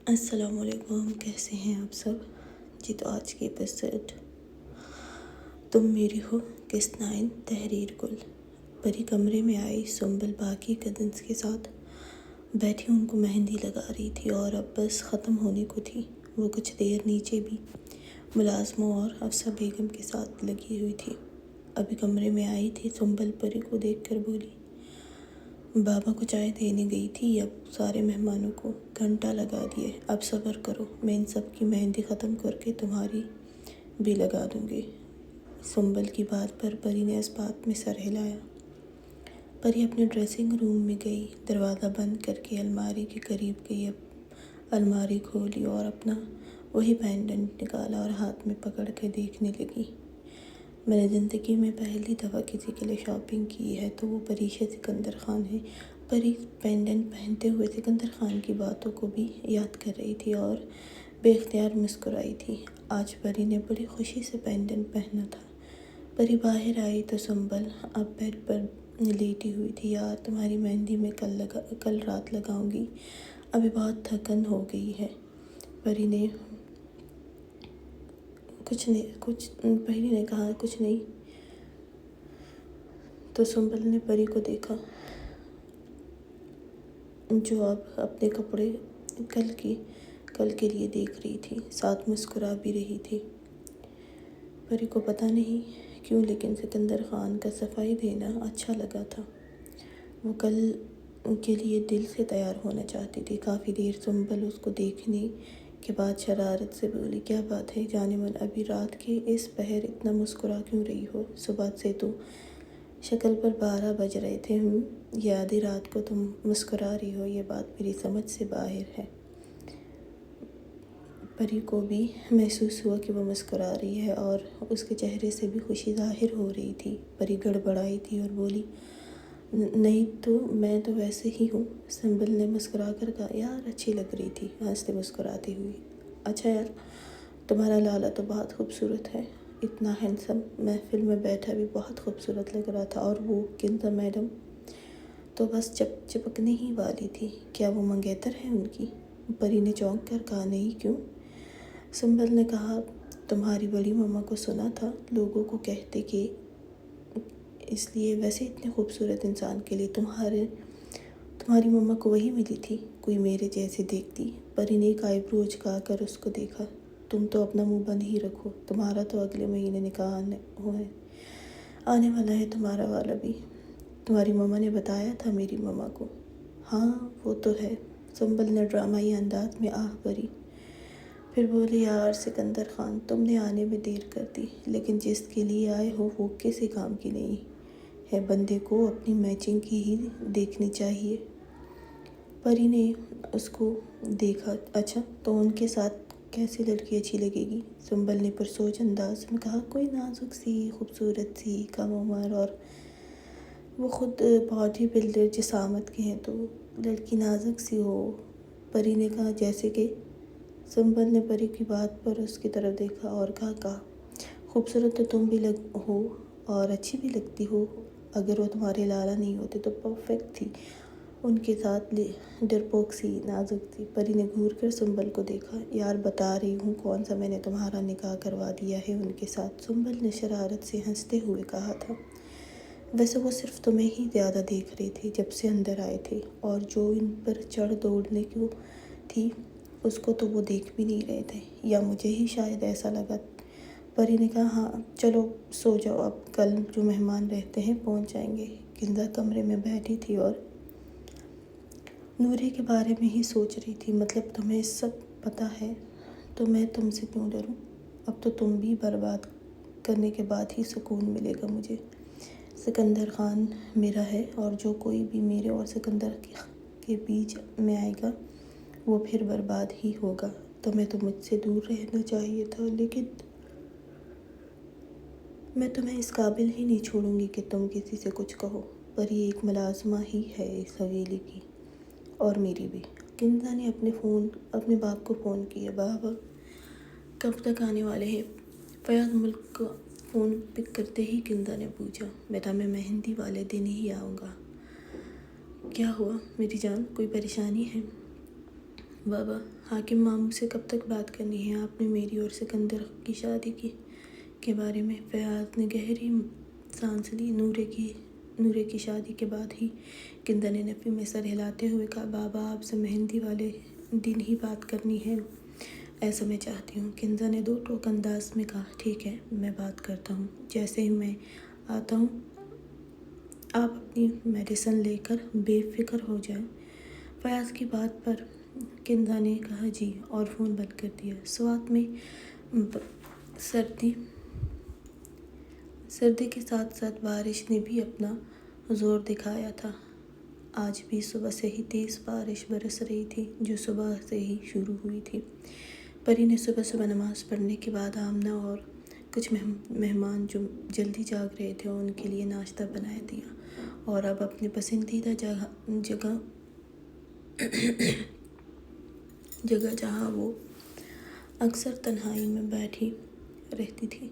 السلام علیکم، کیسے ہیں آپ سب؟ جی تو آج کی ایپیسوڈ تم میری ہو قسط 9 تحریر گل۔ پری کمرے میں آئی، سنبل باقی کزنس کے ساتھ بیٹھی ان کو مہندی لگا رہی تھی اور اب بس ختم ہونے کو تھی۔ وہ کچھ دیر نیچے بھی ملازموں اور افسر بیگم کے ساتھ لگی ہوئی تھی۔ ابھی کمرے میں آئی تھی سنبل، پری کو دیکھ کر بولی، بابا کو چائے دینے گئی تھی، اب سارے مہمانوں کو گھنٹہ لگا دیے، اب صبر کرو، میں ان سب کی مہندی ختم کر کے تمہاری بھی لگا دوں گی۔ سنبل کی بات پر پری نے اس بات میں سر ہلایا۔ پری اپنے ڈریسنگ روم میں گئی، دروازہ بند کر کے الماری کے قریب گئی، اب الماری کھولی اور اپنا وہی پینڈنٹ نکالا اور ہاتھ میں پکڑ کے دیکھنے لگی۔ میں نے زندگی میں پہلی دفعہ کسی کے لیے شاپنگ کی ہے تو وہ پریشا سکندر خان ہے۔ پری پینڈنٹ پہنتے ہوئے سکندر خان کی باتوں کو بھی یاد کر رہی تھی اور بے اختیار مسکرائی تھی۔ آج پری نے بڑی خوشی سے پینڈنٹ پہنا تھا۔ پری باہر آئی تو سنبل اب بیڈ پر لیٹی ہوئی تھی۔ یار تمہاری مہندی میں کل رات لگاؤں گی، ابھی بہت تھکن ہو گئی ہے۔ پری نے کہا کچھ نہیں تو سنبل نے پری کو دیکھا جو اب اپنے کپڑے کل کے لیے دیکھ رہی تھی، ساتھ مسکرا بھی رہی تھی۔ پری کو پتہ نہیں کیوں لیکن سکندر خان کا صفائی دینا اچھا لگا تھا۔ وہ کل کے لیے دل سے تیار ہونا چاہتی تھی۔ کافی دیر سنبل اس کو دیکھنے کے بعد شرارت سے بولی، کیا بات ہے جان من، ابھی رات کے اس پہر اتنا مسکرا کیوں رہی ہو؟ صبح سے تو شکل پر 12 بج رہے تھے، یہ آدھی رات کو تم مسکرا رہی ہو، یہ بات میری سمجھ سے باہر ہے۔ پری کو بھی محسوس ہوا کہ وہ مسکرا رہی ہے اور اس کے چہرے سے بھی خوشی ظاہر ہو رہی تھی۔ پری گڑبڑائی تھی اور بولی، نہیں تو میں تو ویسے ہی ہوں۔ سنبل نے مسکرا کر کہا، یار اچھی لگ رہی تھی ہنستے مسکراتی ہوئی۔ اچھا یار تمہارا لالا تو بہت خوبصورت ہے، اتنا ہینڈسم، محفل میں بیٹھا بھی بہت خوبصورت لگ رہا تھا، اور وہ کنزا میڈم تو بس چپکنے ہی والی تھی، کیا وہ منگیتر ہے ان کی؟ پری نے چونک کر کہا، نہیں کیوں؟ سنبل نے کہا، تمہاری بڑی ماما کو سنا تھا، لوگوں کو کہتے کہ اس لیے ویسے اتنے خوبصورت انسان کے لیے تمہاری ماما کو وہی ملی تھی، کوئی میرے جیسے دیکھتی۔ پری نے ایک آئی برو اچکا کر اس کو دیکھا، تم تو اپنا منہ بند ہی رکھو، تمہارا تو اگلے مہینے نکاح آنے والا ہے، تمہارا والا بھی، تمہاری ماما نے بتایا تھا میری ماما کو۔ ہاں وہ تو ہے، سنبل نے ڈرامائی انداز میں آہ بھری، پھر بولی، یار سکندر خان تم نے آنے میں دیر کر دی، لیکن جس کے لیے آئے ہو وہ کسی کام کی نہیں ہے، بندے کو اپنی میچنگ کی ہی دیکھنی چاہیے۔ پری نے اس کو دیکھا، اچھا تو ان کے ساتھ کیسی لڑکی اچھی لگے گی؟ سنبل نے پرسوچ انداز میں کہا، کوئی نازک سی، خوبصورت سی، کم عمر، اور وہ خود باڈی بلڈر جسامت کے ہیں تو لڑکی نازک سی ہو۔ پری نے کہا، جیسے کہ؟ سنبل نے پری کی بات پر اس کی طرف دیکھا اور کہا خوبصورت تو تم بھی ہو اور اچھی بھی لگتی ہو، اگر وہ تمہارے لالا نہیں ہوتے تو پرفیکٹ تھی، ان کے ساتھ ڈرپوک سی، نازک سی۔ پری نے گھور کر سنبل کو دیکھا، یار بتا رہی ہوں کون سا میں نے تمہارا نکاح کروا دیا ہے ان کے ساتھ، سنبل نے شرارت سے ہنستے ہوئے کہا تھا۔ ویسے وہ صرف تمہیں ہی زیادہ دیکھ رہے تھے جب سے اندر آئے تھے، اور جو ان پر چڑھ دوڑنے کو تھی اس کو تو وہ دیکھ بھی نہیں رہے تھے، یا مجھے ہی شاید ایسا لگا۔ پری نے کہا، ہاں چلو سو جاؤ، اب کل جو مہمان رہتے ہیں پہنچ جائیں گے۔ کنزا کمرے میں بیٹھی تھی اور نورے کے بارے میں ہی سوچ رہی تھی، مطلب تمہیں سب پتہ ہے تو میں تم سے کیوں ڈروں؟ اب تو تم بھی برباد کرنے کے بعد ہی سکون ملے گا مجھے۔ سکندر خان میرا ہے، اور جو کوئی بھی میرے اور سکندر کے بیچ میں آئے گا وہ پھر برباد ہی ہوگا۔ تمہیں تو مجھ سے دور رہنا چاہیے تھا، لیکن میں تمہیں اس قابل ہی نہیں چھوڑوں گی کہ تم کسی سے کچھ کہو۔ پری ایک ملازمہ ہی ہے اس حویلی کی، اور میری بھی۔ کنزا نے اپنے باپ کو فون کیا، بابا کب تک آنے والے ہیں؟ فیاض ملک کا فون پک کرتے ہی کنزا نے پوچھا، بیٹا میں مہندی والے دن ہی آؤں گا۔ کیا ہوا میری جان، کوئی پریشانی ہے؟ بابا، حاکم ماموں سے کب تک بات کرنی ہے؟ آپ نے میری اور سکندر کی شادی کے بارے میں؟ فیاض نے گہری سانس لی۔ نورے کی شادی کے بعد ہی؟ کنزا نے نفی میں سر ہلاتے ہوئے کہا۔ بابا، آپ سے مہندی والے دن ہی بات کرنی ہے، ایسا میں چاہتی ہوں۔ کنزا نے دو ٹوک انداز میں کہا۔ ٹھیک ہے، میں بات کرتا ہوں، جیسے ہی میں آتا ہوں آپ اپنی میڈیسن لے کر بے فکر ہو جائیں۔ فیاض کی بات پر کنزا نے کہا جی، اور فون بند کر دیا۔ سوات میں سردی کے ساتھ ساتھ بارش نے بھی اپنا زور دکھایا تھا۔ آج بھی صبح سے ہی تیز بارش برس رہی تھی، جو صبح سے ہی شروع ہوئی تھی۔ پری نے صبح نماز پڑھنے کے بعد آمنہ اور کچھ مہمان جو جلدی جاگ رہے تھے ان کے لیے ناشتہ بنا دیا، اور اب اپنی پسندیدہ جگہ جہاں وہ اکثر تنہائی میں بیٹھی رہتی تھی،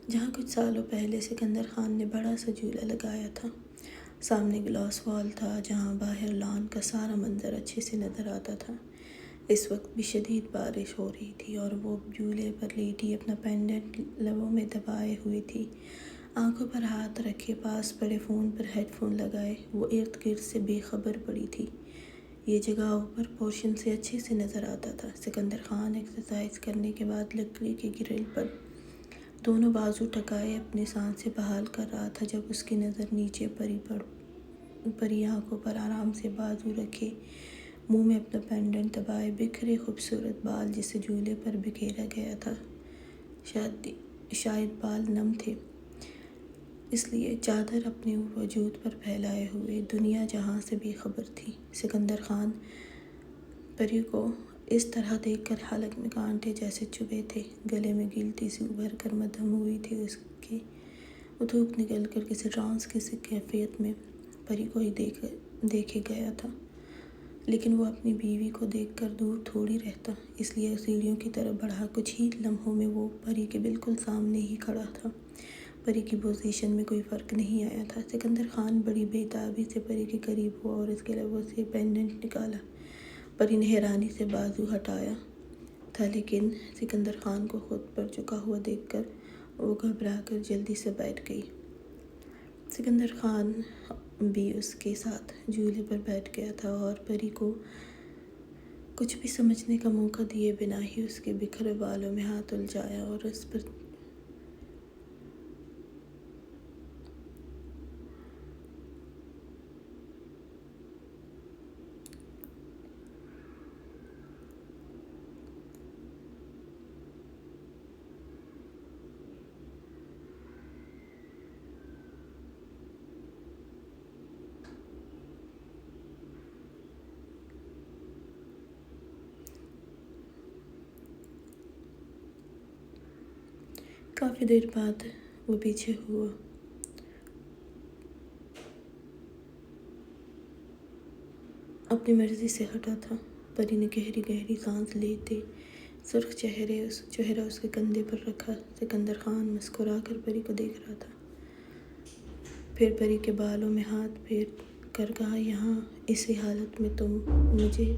جہاں کچھ سالوں پہلے سکندر خان نے بڑا سا جھولا لگایا تھا۔ سامنے گلاس وال تھا جہاں باہر لان کا سارا منظر اچھے سے نظر آتا تھا۔ اس وقت بھی شدید بارش ہو رہی تھی اور وہ جھولے پر لیٹی اپنا پینڈنٹ لبوں میں دبائے ہوئی تھی، آنکھوں پر ہاتھ رکھے، پاس پڑے فون پر ہیڈ فون لگائے وہ ارد گرد سے بے خبر پڑی تھی۔ یہ جگہ اوپر پورشن سے اچھے سے نظر آتا تھا۔ سکندر خان ایکسرسائز کرنے کے بعد لکڑی کے گرل پر دونوں بازو ٹکائے اپنی سانسیں بحال کر رہا تھا، جب اس کی نظر نیچے پری آنکھوں پر آرام سے بازو رکھے، منہ میں اپنا پینڈنٹ دبائے بکھرے خوبصورت بال جسے جھولے پر بکھیرا گیا تھا۔ شاید بال نم تھے، اس لیے چادر اپنے وجود پر پھیلائے ہوئے دنیا جہاں سے بے خبر تھی۔ سکندر خان پری کو اس طرح دیکھ کر حلق میں کانٹے جیسے چبھے تھے، گلے میں گلٹی سی ابھر کر مدھم ہوئی تھی اس کے۔ وہ دھوپ نکل کر کسی ٹرانس کی کیفیت میں پری کو ہی دیکھے گیا تھا، لیکن وہ اپنی بیوی کو دیکھ کر دور تھوڑی رہتا، اس لیے سیڑھیوں کی طرف بڑھا۔ کچھ ہی لمحوں میں وہ پری کے بالکل سامنے ہی کھڑا تھا۔ پری کی پوزیشن میں کوئی فرق نہیں آیا تھا۔ سکندر خان بڑی بے تابی سے پری کے قریب ہوا اور اس کے لبوں سے پینڈنٹ نکالا۔ پری نے حیرانی سے بازو ہٹایا تھا، لیکن سکندر خان کو خود پر جھکا ہوا دیکھ کر وہ گھبرا کر جلدی سے بیٹھ گئی۔ سکندر خان بھی اس کے ساتھ جھولے پر بیٹھ گیا تھا اور پری کو کچھ بھی سمجھنے کا موقع دیے بنا ہی اس کے بکھرے بالوں میں ہاتھ الجھایا اور اس پر کافی دیر بعد وہ پیچھے ہوا۔ اپنی مرضی سے ہٹا تھا۔ پری نے گہری سانس لیتے سرخ چہرہ اس کے کندھے پر رکھا۔ سکندر خان مسکرا کر پری کو دیکھ رہا تھا، پھر پری کے بالوں میں ہاتھ پھیر کر کہا، یہاں اسی حالت میں تم مجھے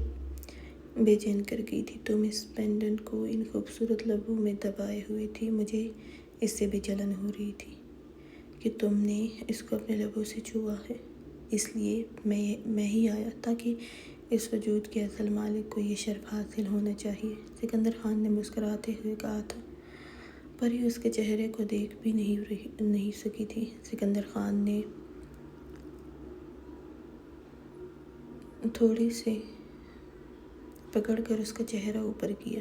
بے چین کر گئی تھی۔ تم اس پینڈنٹ کو ان خوبصورت لبوں میں دبائے ہوئے تھی۔ مجھے اس سے بھی جلن ہو رہی تھی کہ تم نے اس کو اپنے لبوں سے چھوا ہے، اس لیے میں ہی آیا تاکہ اس وجود کے اصل مالک کو یہ شرف حاصل ہونا چاہیے۔ سکندر خان نے مسکراتے ہوئے کہا تھا۔ پری اس کے چہرے کو دیکھ بھی نہیں سکی تھی۔ سکندر خان نے تھوڑی سے پکڑ کر اس کا چہرہ اوپر کیا۔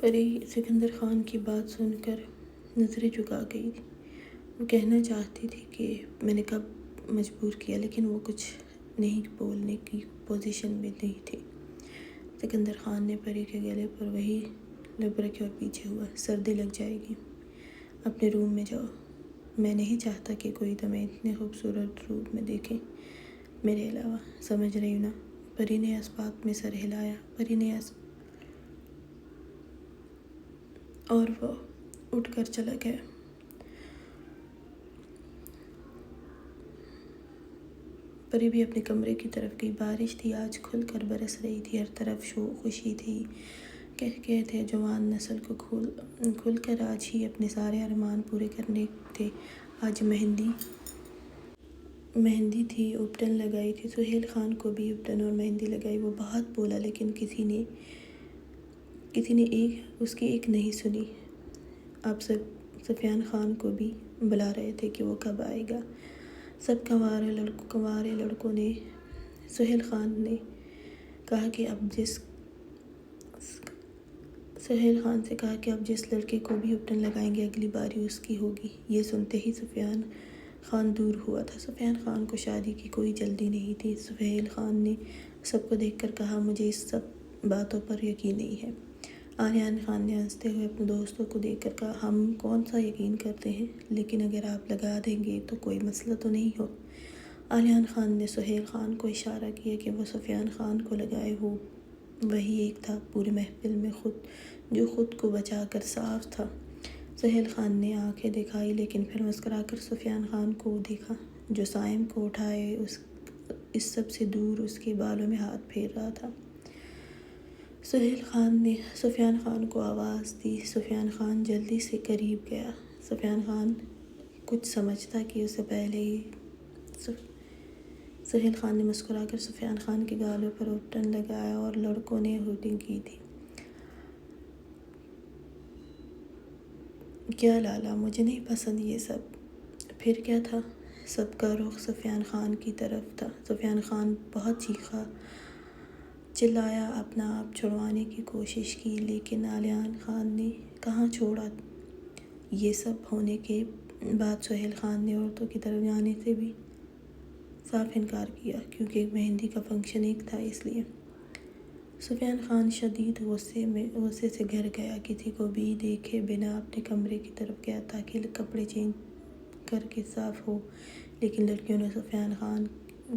پری سکندر خان کی بات سن کر نظریں جھکا گئی۔ وہ کہنا چاہتی تھی کہ میں نے کب مجبور کیا، لیکن وہ کچھ نہیں بولنے کی پوزیشن میں نہیں تھی۔ سکندر خان نے پری کے گلے پر وہی لب رکھے اور پیچھے ہوا۔ سردی لگ جائے گی، اپنے روم میں جاؤ۔ میں نہیں چاہتا کہ کوئی تمہیں اتنے خوبصورت روپ میں دیکھے۔ میرے علاوہ، سمجھ رہی ہوں نا؟ پری نے اسباق میں سر ہلایا۔ پری نے اور وہ اٹھ کر چلا گیا۔ پری بھی اپنے کمرے کی طرف گئی۔ بارش تھی آج، کھل کر برس رہی تھی، ہر طرف شوق خوشی تھی۔ کہتے تھے جوان نسل کو کھل کر آج ہی اپنے سارے ارمان پورے کرنے تھے۔ آج مہندی تھی، ابٹن لگائی تھی۔ سہیل خان کو بھی ابٹن اور مہندی لگائی۔ وہ بہت بولا لیکن کسی نے اس کی ایک نہیں سنی۔ اب سفیان خان کو بھی بلا رہے تھے کہ وہ کب آئے گا۔ سب کنوارے لڑکوں نے سہیل خان سے کہا کہ اب جس لڑکے کو بھی ابٹن لگائیں گے اگلی باری اس کی ہوگی۔ یہ سنتے ہی سفیان خان دور ہوا تھا۔ سفیان خان کو شادی کی کوئی جلدی نہیں تھی۔ سہیل خان نے سب کو دیکھ کر کہا، مجھے اس سب باتوں پر یقین نہیں ہے۔ آلیان خان نے ہنستے ہوئے اپنے دوستوں کو دیکھ کر کہا، ہم کون سا یقین کرتے ہیں، لیکن اگر آپ لگا دیں گے تو کوئی مسئلہ تو نہیں ہو۔ آلیان خان نے سہیل خان کو اشارہ کیا کہ وہ سفیان خان کو لگائے۔ وہ وہی ایک تھا پوری محفل میں جو خود کو بچا کر صاف تھا۔ سہیل خان نے آنکھیں دکھائی لیکن پھر مسکرا کر سفیان خان کو دیکھا جو صائم کو اٹھائے اس سب سے دور اس کے بالوں میں ہاتھ پھیر رہا تھا۔ سہیل خان نے سفیان خان کو آواز دی۔ سفیان خان جلدی سے قریب گیا۔ سفیان خان کچھ سمجھتا کہ اسے پہلے ہی سہیل خان نے مسکرا کر سفیان خان کے گالوں پر ابٹن لگایا اور لڑکوں نے ہوٹنگ کی تھی، کیا لالا، مجھے نہیں پسند یہ سب۔ پھر کیا تھا؟ سب کا رخ سفیان خان کی طرف تھا۔ سفیان خان بہت چیخا، چلایا، اپنا آپ چھڑوانے کی کوشش کی، لیکن آلیان خان نے کہاں چھوڑا۔ یہ سب ہونے کے بعد سہیل خان نے عورتوں کی طرف جانے سے بھی صاف انکار کیا، کیونکہ مہندی کا فنکشن ایک تھا اس لیے۔ سفیان خان شدید غصے سے گھر گیا، کسی کو بھی دیکھے بنا اپنے کمرے کی طرف گیا تاکہ کپڑے چینج کر کے صاف ہو، لیکن لڑکیوں نے سفیان خان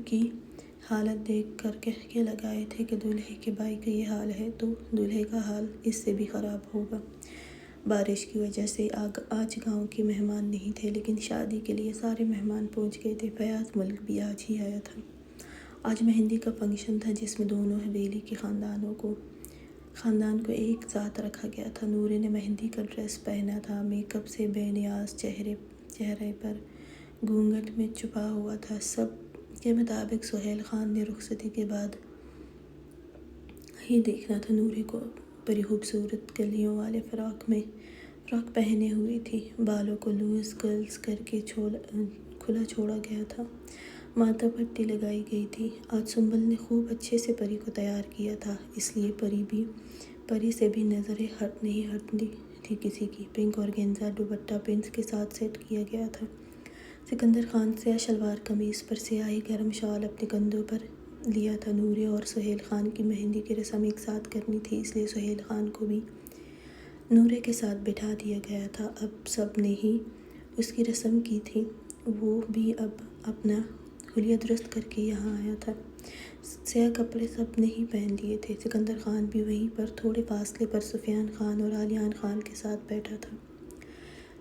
کی حالت دیکھ کر کہکے لگائے تھے کہ دولہے کے بھائی کا یہ حال ہے تو دولہے کا حال اس سے بھی خراب ہوگا۔ بارش کی وجہ سے آج گاؤں کے مہمان نہیں تھے، لیکن شادی کے لیے سارے مہمان پہنچ گئے تھے۔ فیاض ملک بھی آج ہی آیا تھا۔ آج مہندی کا فنکشن تھا جس میں دونوں حویلی کے خاندان کو ایک ساتھ رکھا گیا تھا۔ نورے نے مہندی کا ڈریس پہنا تھا، میک اپ سے بے نیاز، چہرے پر گھونگھٹ میں چھپا ہوا تھا۔ سب کے مطابق سہیل خان نے رخصتی کے بعد ہی دیکھنا تھا نورے کو۔ بڑی خوبصورت کلیوں والے فراک پہنے ہوئی تھی، بالوں کو لوز کرلز کر کے کھلا چھوڑا گیا تھا، ماتھا پٹی لگائی گئی تھی۔ آج سنبل نے خوب اچھے سے پری کو تیار کیا تھا، اس لیے پری سے بھی نظریں نہیں ہٹتی تھی کسی کی۔ پنک اورگینزا دوپٹہ پرنس کے ساتھ سیٹ کیا گیا تھا۔ سکندر خان سیاہ شلوار قمیض پر سیاہی گرم شال اپنے کندھوں پر لیا تھا۔ نورے اور سہیل خان کی مہندی کی رسم ایک ساتھ کرنی تھی، اس لیے سہیل خان کو بھی نورے کے ساتھ بٹھا دیا گیا تھا۔ اب سب نے ہی اس کی رسم کی تھی، وہ بھی اب اپنا حلیہ درست کر کے یہاں آیا تھا۔ سیاہ کپڑے سب نے ہی پہن لیے تھے۔ سکندر خان بھی وہیں پر تھوڑے فاصلے پر سفیان خان اور آلیان خان کے ساتھ بیٹھا تھا۔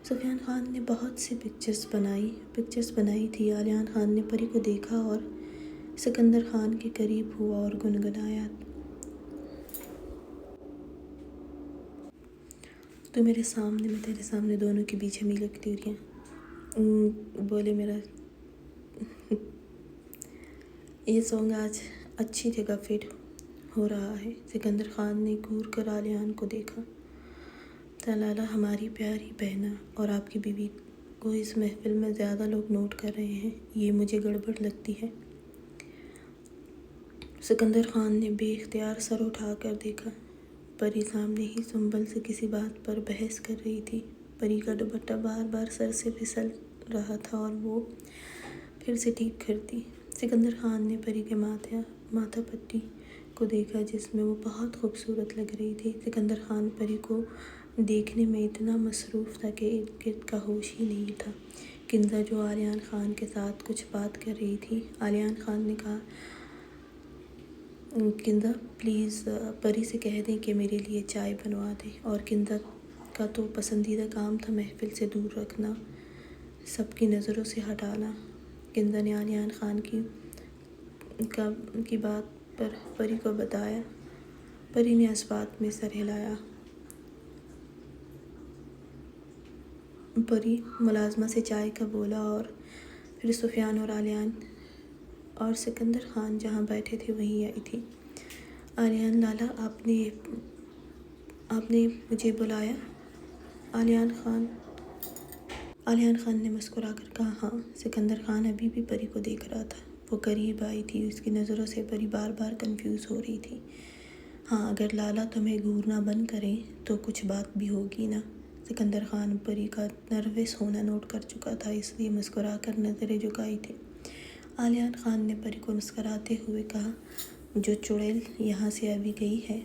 سفیان خان نے بہت سی پکچرز بنائی تھی۔ آلیان خان نے پری کو دیکھا اور سکندر خان کے قریب ہوا اور گنگنایا، تو میرے سامنے، میں تیرے سامنے، دونوں کے بیچ ہمیں لگتی رہی ہیں۔ بولے میرا یہ سانگ آج اچھی جگہ فٹ ہو رہا ہے۔ سکندر خان نے گور کر آلیان کو دیکھا، لالا ہماری پیاری بہنا اور آپ کی بیوی کو اس محفل میں زیادہ لوگ نوٹ کر رہے ہیں، یہ مجھے گڑبڑ لگتی ہے۔ سکندر خان نے بے اختیار سر اٹھا کر دیکھا۔ پری سامنے ہی سنبل سے کسی بات پر بحث کر رہی تھی۔ پری کا دوپٹہ بار بار سر سے پھسل رہا تھا اور وہ پھر سے ٹھیک کرتی۔ سکندر خان نے پری کے ماتھا پٹی کو دیکھا جس میں وہ بہت خوبصورت لگ رہی تھی۔ سکندر خان پری کو دیکھنے میں اتنا مصروف تھا کہ ارد گرد کا ہوش ہی نہیں تھا کنزا جو آلیان خان کے ساتھ کچھ بات کر رہی تھی، آلیان خان نے کہا کنزا پلیز پری سے کہہ دیں کہ میرے لیے چائے بنوا دے، اور کنزا کا تو پسندیدہ کام تھا محفل سے دور رکھنا، سب کی نظروں سے ہٹانا۔ کنزا نے آلیان خان کی بات پر پری کو بتایا۔ پری نے اس بات میں سر ہلایا۔ پری ملازمہ سے چائے کا بولا اور پھر سفیان اور آلیان اور سکندر خان جہاں بیٹھے تھے وہیں آئی تھی۔ آلیان لالا آپ نے مجھے بلایا؟ آلیان خان نے مسکرا کر کہا ہاں۔ سکندر خان ابھی بھی پری کو دیکھ رہا تھا۔ وہ قریب آئی تھی، اس کی نظروں سے پری بار بار کنفیوز ہو رہی تھی۔ ہاں، اگر لالا تمہیں گھورنا بند کریں تو کچھ بات بھی ہوگی نا؟ سکندر خان پری کا نروس ہونا نوٹ کر چکا تھا، اس لیے مسکرا کر نظریں جھکائی تھی۔ آلیان خان نے پری کو مسکراتے ہوئے کہا جو چڑیل یہاں سے ابھی گئی ہے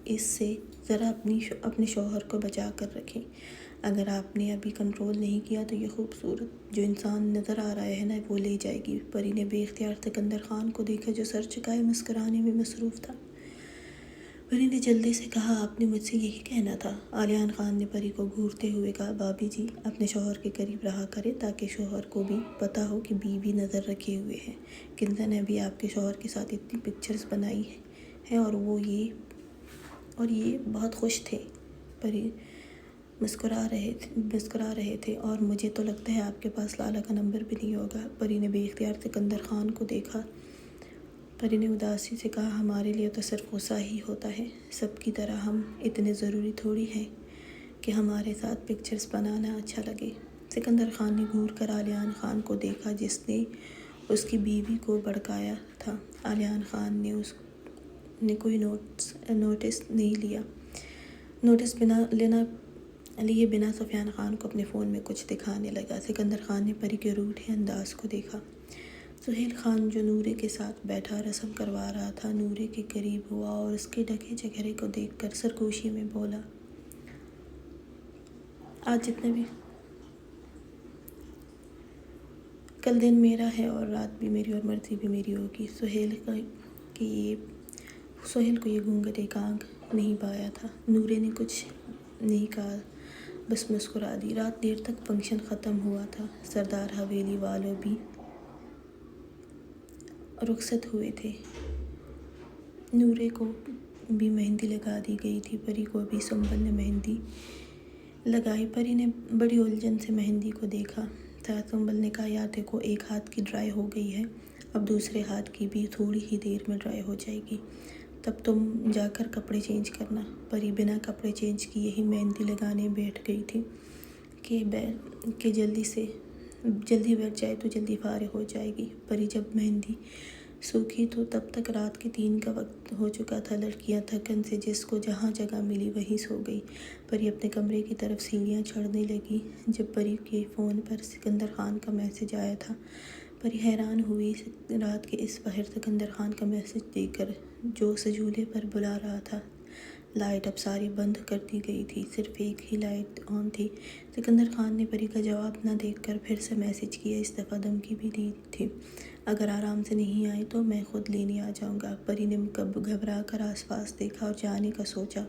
اس سے ذرا اپنے شوہر کو بچا کر رکھیں۔ اگر آپ نے ابھی کنٹرول نہیں کیا تو یہ خوبصورت جو انسان نظر آ رہا ہے نا وہ لے جائے گی۔ پری نے بے اختیار سکندر خان کو دیکھا جو سر جھکائے مسکرانے میں مصروف تھا۔ پری نے جلدی سے کہا آپ نے مجھ سے یہی کہنا تھا؟ آلیان خان نے پری کو گھورتے ہوئے کہا بھابھی جی اپنے شوہر کے قریب رہا کرے تاکہ شوہر کو بھی پتہ ہو کہ بیوی نظر رکھے ہوئے ہے۔ کنزا نے بھی آپ کے شوہر کے ساتھ اتنی پکچرز بنائی ہیں اور یہ بہت خوش تھے۔ پری مسکرا رہے تھے اور مجھے تو لگتا ہے آپ کے پاس لالا کا نمبر بھی نہیں ہوگا۔ پری نے بے اختیار سکندر خان کو دیکھا۔ پری نے اداسی سے کہا ہمارے لیے تو صرف غصہ ہی ہوتا ہے، سب کی طرح ہم اتنے ضروری تھوڑی ہیں کہ ہمارے ساتھ پکچرز بنانا اچھا لگے۔ سکندر خان نے گھور کر آلیان خان کو دیکھا جس نے اس کی بیوی کو بھڑکایا تھا۔ آلیان خان نے کوئی نوٹس نہیں لیا۔ نوٹس لیے بنا سفیان خان کو اپنے فون میں کچھ دکھانے لگا۔ سکندر خان نے پری کے روٹھے انداز کو دیکھا۔ سہیل خان جو نورے کے ساتھ بیٹھا رسم کروا رہا تھا نورے کے قریب ہوا اور اس کے ڈھکے چہرے کو دیکھ کر سرگوشی میں بولا آج جتنے بھی کل دن میرا ہے اور رات بھی میری اور مرضی بھی میری ہوگی۔ سہیل کو یہ گھونگھٹ ایک آنکھ نہیں پایا تھا۔ نورے نے کچھ نہیں کہا، بس مسکرا دی۔ رات دیر تک فنکشن ختم ہوا تھا۔ سردار حویلی والوں بھی رخصت ہوئے تھے۔ نورے کو بھی مہندی لگا دی گئی تھی۔ پری کو بھی سنبل نے مہندی لگائی۔ پری نے بڑی الجھن سے مہندی کو دیکھا تھا۔ سنبل نے کہا یار دیکھو ایک ہاتھ کی ڈرائی ہو گئی ہے، اب دوسرے ہاتھ کی بھی تھوڑی ہی دیر میں ڈرائی ہو جائے گی، تب تم جا کر کپڑے چینج کرنا۔ پری بنا کپڑے چینج کیے ہی مہندی لگانے بیٹھ گئی تھی کہ جلدی بیٹھ جائے تو جلدی فارغ ہو جائے گی۔ پری جب مہندی سوکھی تو تب تک رات کے 3 کا وقت ہو چکا تھا۔ لڑکیاں تھکن سے جس کو جہاں جگہ ملی وہیں سو گئی۔ پری اپنے کمرے کی طرف سیڑھیاں چڑھنے لگی جب پری کے فون پر سکندر خان کا میسج آیا تھا۔ پری حیران ہوئی رات کے اس پہر سکندر خان کا میسج دیکھ کر جو سجولے پر بلا رہا تھا۔ لائٹ اب ساری بند کر دی گئی تھی، صرف ایک ہی لائٹ آن تھی۔ سکندر خان نے پری کا جواب نہ دیکھ کر پھر سے میسج کیا، اس دفعہ دھمکی بھی دی تھی اگر آرام سے نہیں آئی تو میں خود لینے آ جاؤں گا۔ پری نے گھبرا کر آس پاس دیکھا اور جانے کا سوچا۔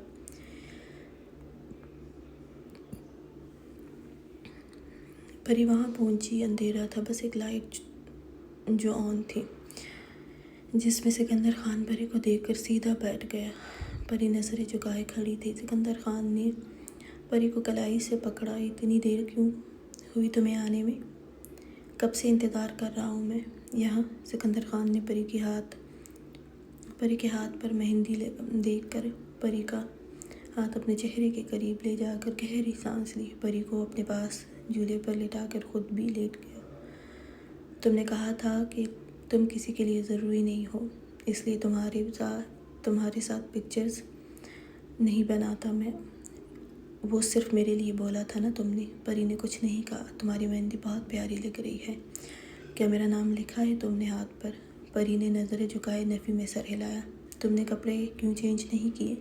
پری وہاں پہنچی، اندھیرا تھا، بس ایک لائٹ جو آن تھی جس میں سکندر خان پری کو دیکھ کر سیدھا بیٹھ گیا۔ پری نظریں جھکائے کھڑی تھی۔ سکندر خان نے پری کو کلائی سے پکڑا، اتنی دیر کیوں ہوئی تمہیں آنے میں؟ کب سے انتظار کر رہا ہوں میں یہاں۔ سکندر خان نے پری کے ہاتھ پر مہندی دیکھ کر پری کا ہاتھ اپنے چہرے کے قریب لے جا کر گہری سانس لی۔ پری کو اپنے پاس جھولے پر لٹا کر خود بھی لیٹ گیا۔ تم نے کہا تھا کہ تم کسی کے لیے ضروری نہیں ہو، اس لیے تمہارے ساتھ پکچرز نہیں بناتا میں۔ وہ صرف میرے لیے بولا تھا نا تم نے؟ پری نے کچھ نہیں کہا۔ تمہاری مہندی بہت پیاری لگ رہی ہے، کیا میرا نام لکھا ہے تم نے ہاتھ پر؟ پری نے نظریں جھکائے نفی میں سر ہلایا۔ تم نے کپڑے کیوں چینج نہیں کیے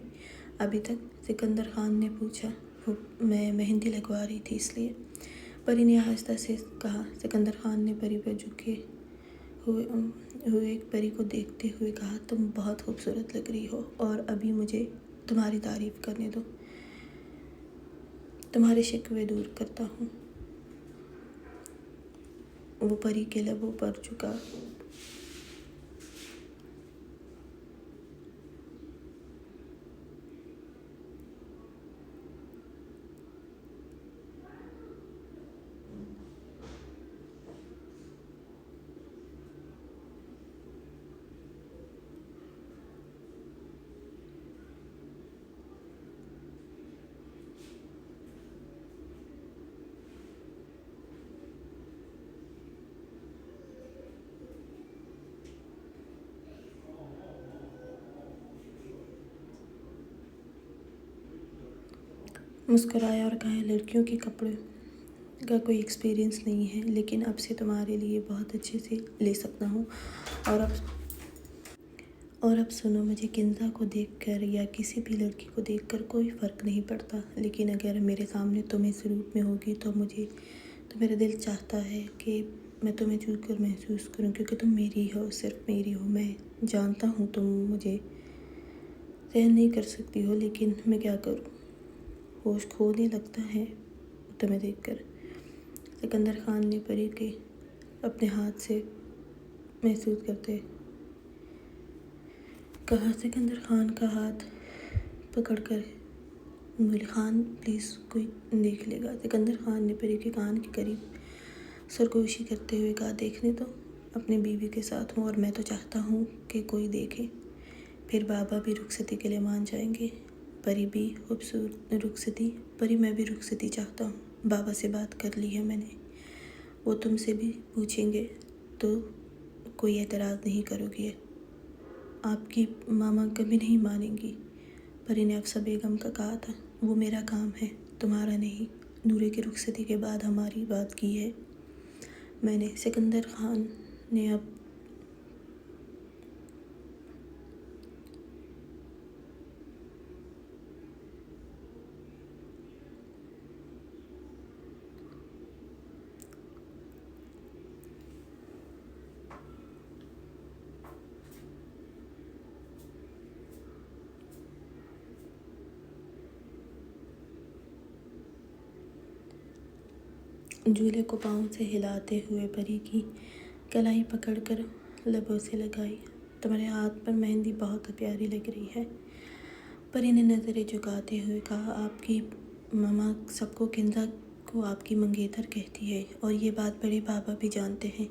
ابھی تک؟ سکندر خان نے پوچھا۔ میں مہندی لگوا رہی تھی اس لیے۔ پری نے آہستہ سے کہا۔ سکندر خان نے پری پر جھکے ہوئے پری کو دیکھتے ہوئے کہا، تم بہت خوبصورت لگ رہی ہو اور ابھی مجھے تمہاری تعریف کرنے دو، تمہارے شکوے دور کرتا ہوں۔ وہ پری کے لبوں پر جھکا۔ مسکرایا اور کہا، لڑکیوں کے کپڑے کا کوئی ایکسپیرینس نہیں ہے، لیکن اب سے تمہارے لیے بہت اچھے سے لے سکتا ہوں۔ اور اب سنو، مجھے کنزا کو دیکھ کر یا کسی بھی لڑکی کو دیکھ کر کوئی فرق نہیں پڑتا، لیکن اگر میرے سامنے تم اس روپ میں ہوگی تو میرا دل چاہتا ہے کہ میں تمہیں چھو کر محسوس کروں، کیونکہ تم میری ہو، صرف میری ہو۔ میں جانتا ہوں تم مجھے سہن نہیں کر سکتی ہو، لیکن میں کیا کروں، ہوش کھونے لگتا ہے تمہیں دیکھ کر۔ سکندر خان نے پری کے اپنے ہاتھ سے محسوس کرتے کہا۔ سکندر خان کا ہاتھ پکڑ کر بولے، خان پلیز کوئی دیکھ لے گا۔ سکندر خان نے پری کے کان کے قریب سرگوشی کرتے ہوئے کہا، دیکھنے دو، اپنی بیوی کے ساتھ ہوں اور میں تو چاہتا ہوں کہ کوئی دیکھے، پھر بابا بھی رخصتی کے لیے مان جائیں گے۔ پری بھی خوبصورت رخصتی، پری میں بھی رخصتی چاہتا ہوں، بابا سے بات کر لی ہے میں نے، وہ تم سے بھی پوچھیں گے تو کوئی اعتراض نہیں کرو گے، آپ کی ماما کبھی نہیں مانیں گی۔ پری نے افسر بیگم کا کہا تھا، وہ میرا کام ہے، تمہارا نہیں، نورے کی رخصتی کے بعد ہماری بات کی ہے میں نے۔ سکندر خان نے اب جھولے کو پاؤں سے ہلاتے ہوئے پری کی کلائی پکڑ کر لبوں سے لگائی۔ تمہارے ہاتھ پر مہندی بہت پیاری لگ رہی ہے، پری نے نظریں جھکاتے ہوئے کہا، آپ کی ماما سب کو کنزا کو آپ کی منگیتر کہتی ہے اور یہ بات بڑے بابا بھی جانتے ہیں،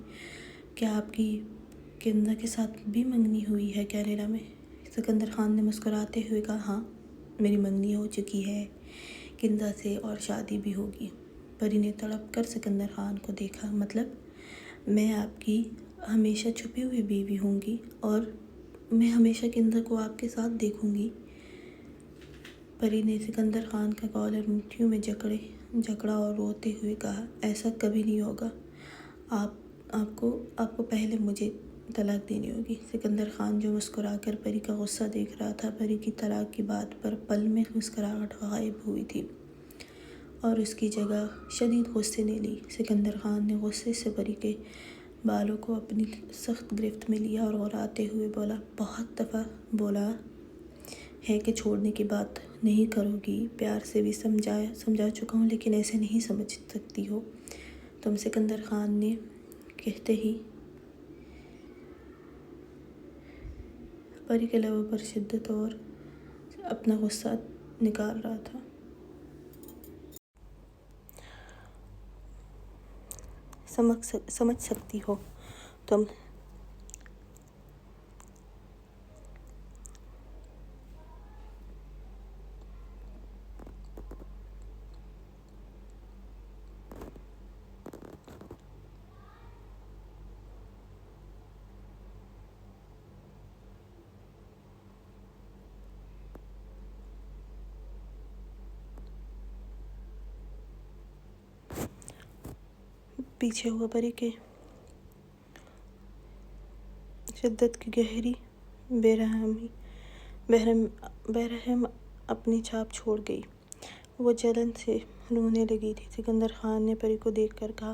کیا آپ کی کنزا کے ساتھ بھی منگنی ہوئی ہے کینیڈا میں؟ سکندر خان نے مسکراتے ہوئے کہا، ہاں، میری منگنی ہو چکی ہے کنزا سے اور شادی بھی ہوگی۔ پری نے تڑپ کر سکندر خان کو دیکھا، مطلب میں آپ کی ہمیشہ چھپی ہوئی بیوی ہوں گی اور میں ہمیشہ کنزا کو آپ کے ساتھ دیکھوں گی۔ پری نے سکندر خان کا کالر مٹھیوں میں جکڑا اور روتے ہوئے کہا، ایسا کبھی نہیں ہوگا، آپ کو پہلے مجھے طلاق دینی ہوگی۔ سکندر خان جو مسکرا کر پری کا غصہ دیکھ رہا تھا، پری کی طلاق کی بات پر پل میں مسکراہٹ غائب ہوئی تھی اور اس کی جگہ شدید غصے نے لی۔ سکندر خان نے غصے سے پری کے بالوں کو اپنی سخت گرفت میں لیا اور غراتے ہوئے بولا، بہت دفعہ بولا ہے کہ چھوڑنے کی بات نہیں کرو گی، پیار سے بھی سمجھا چکا ہوں، لیکن ایسے نہیں سمجھ سکتی ہو تم۔ سکندر خان نے کہتے ہی پری کے لبوں پر شدت اور اپنا غصہ نکال رہا تھا۔ سمجھ سکتی ہو تم۔ پیچھے ہوا پری کے شدت کی گہری بے رحم اپنی چھاپ چھوڑ گئی۔ وہ جلن سے رونے لگی تھی۔ سکندر خان نے پری کو دیکھ کر کہا،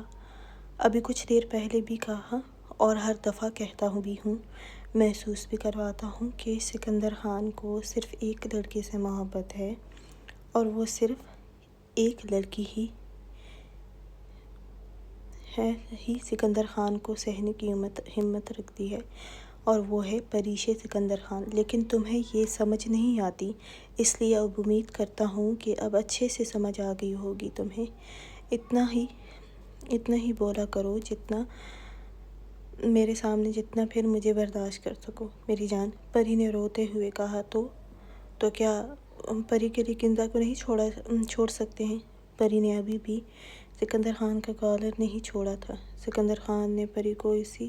ابھی کچھ دیر پہلے بھی کہا اور ہر دفعہ کہتا بھی ہوں، محسوس بھی کرواتا ہوں کہ سکندر خان کو صرف ایک لڑکی سے محبت ہے، اور وہ صرف ایک لڑکی ہی سکندر خان کو سہنے کی ہمت رکھتی ہے، اور وہ ہے پریشے سکندر خان۔ لیکن تمہیں یہ سمجھ نہیں آتی، اس لیے اب امید کرتا ہوں کہ اب اچھے سے سمجھ آ گئی ہوگی تمہیں۔ اتنا ہی بولا کرو جتنا میرے سامنے، جتنا پھر مجھے برداشت کر سکو میری جان، پری نے روتے ہوئے کہا۔ تو کیا پری کے لیے کنزا کو نہیں چھوڑ سکتے ہیں؟ پری نے ابھی بھی سکندر خان کا کالر نہیں چھوڑا تھا۔ سکندر خان نے پری کو اسی